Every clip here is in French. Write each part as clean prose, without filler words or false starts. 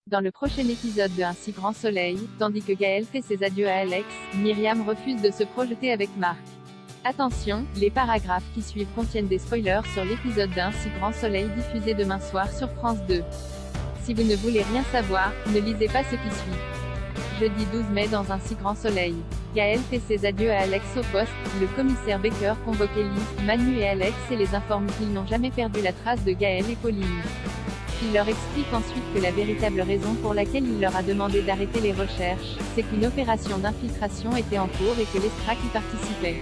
Dans le prochain épisode de Un si grand soleil, tandis que Gaël fait ses adieux à Alex, Myriam refuse de se projeter avec Marc. Attention, les paragraphes qui suivent contiennent des spoilers sur l'épisode d'Un si grand soleil diffusé demain soir sur France 2. Si vous ne voulez rien savoir, ne lisez pas ce qui suit. Jeudi 12 mai dans Un si grand soleil. Gaël fait ses adieux à Alex au poste, le commissaire Baker convoque Ellie, Manu et Alex et les informe qu'ils n'ont jamais perdu la trace de Gaël et Pauline. Il leur explique ensuite que la véritable raison pour laquelle il leur a demandé d'arrêter les recherches, c'est qu'une opération d'infiltration était en cours et que l'Estrac y participait.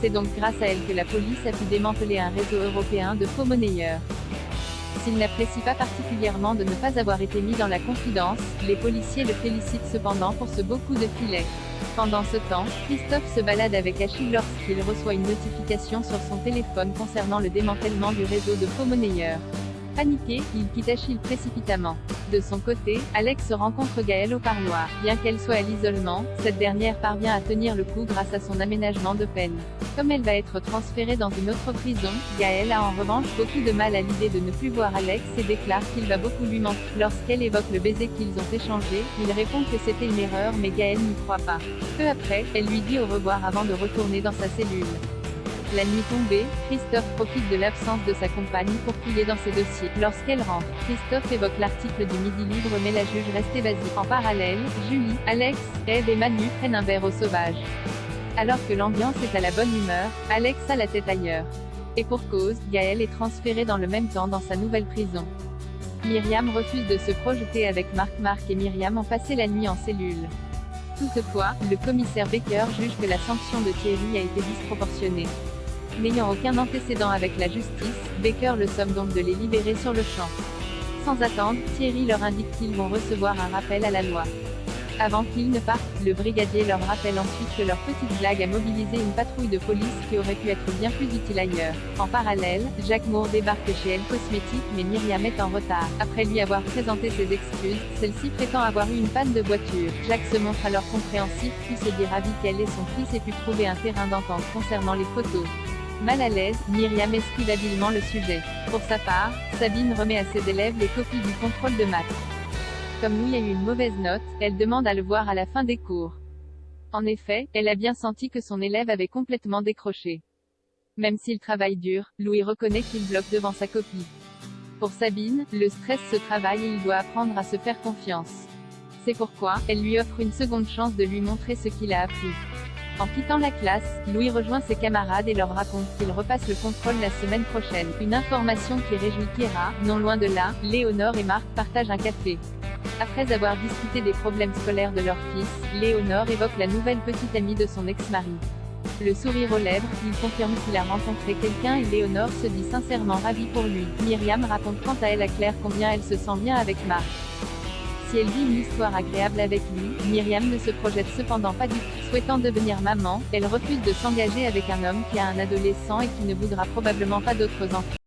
C'est donc grâce à elle que la police a pu démanteler un réseau européen de faux monnayeurs. S'il n'apprécie pas particulièrement de ne pas avoir été mis dans la confidence, les policiers le félicitent cependant pour ce beau coup de filet. Pendant ce temps, Christophe se balade avec Achille lorsqu'il reçoit une notification sur son téléphone concernant le démantèlement du réseau de faux monnayeurs. Paniqué, il quitte Achille précipitamment. De son côté, Alex rencontre Gaël au parloir. Bien qu'elle soit à l'isolement, cette dernière parvient à tenir le coup grâce à son aménagement de peine. Comme elle va être transférée dans une autre prison, Gaël a en revanche beaucoup de mal à l'idée de ne plus voir Alex et déclare qu'il va beaucoup lui manquer. Lorsqu'elle évoque le baiser qu'ils ont échangé, il répond que c'était une erreur mais Gaël n'y croit pas. Peu après, elle lui dit au revoir avant de retourner dans sa cellule. La nuit tombée, Christophe profite de l'absence de sa compagne pour fouiller dans ses dossiers. Lorsqu'elle rentre, Christophe évoque l'article du Midi Libre mais la juge reste évasive. En parallèle, Julie, Alex, Eve et Manu prennent un verre au sauvage. Alors que l'ambiance est à la bonne humeur, Alex a la tête ailleurs. Et pour cause, Gaël est transféré dans le même temps dans sa nouvelle prison. Myriam refuse de se projeter avec Marc. Marc et Myriam ont passé la nuit en cellule. Toutefois, le commissaire Baker juge que la sanction de Thierry a été disproportionnée. N'ayant aucun antécédent avec la justice, Baker le somme donc de les libérer sur le champ. Sans attendre, Thierry leur indique qu'ils vont recevoir un rappel à la loi. Avant qu'ils ne partent, le brigadier leur rappelle ensuite que leur petite blague a mobilisé une patrouille de police qui aurait pu être bien plus utile ailleurs. En parallèle, Jacques Moore débarque chez Elle Cosmétique mais Myriam est en retard. Après lui avoir présenté ses excuses, celle-ci prétend avoir eu une panne de voiture. Jacques se montre alors compréhensif puis se dit ravi qu'elle et son fils aient pu trouver un terrain d'entente concernant les photos. Mal à l'aise, Myriam esquive habilement le sujet. Pour sa part, Sabine remet à ses élèves les copies du contrôle de maths. Comme Louis a eu une mauvaise note, elle demande à le voir à la fin des cours. En effet, elle a bien senti que son élève avait complètement décroché. Même s'il travaille dur, Louis reconnaît qu'il bloque devant sa copie. Pour Sabine, le stress se travaille et il doit apprendre à se faire confiance. C'est pourquoi, elle lui offre une seconde chance de lui montrer ce qu'il a appris. En quittant la classe, Louis rejoint ses camarades et leur raconte qu'il repasse le contrôle la semaine prochaine. Une information qui réjouit Kira. Non loin de là, Léonore et Marc partagent un café. Après avoir discuté des problèmes scolaires de leur fils, Léonore évoque la nouvelle petite amie de son ex-mari. Le sourire aux lèvres, il confirme qu'il a rencontré quelqu'un et Léonore se dit sincèrement ravie pour lui. Myriam raconte quant à elle à Claire combien elle se sent bien avec Marc. Si elle vit une histoire agréable avec lui, Myriam ne se projette cependant pas du tout. Souhaitant devenir maman, elle refuse de s'engager avec un homme qui a un adolescent et qui ne voudra probablement pas d'autres enfants.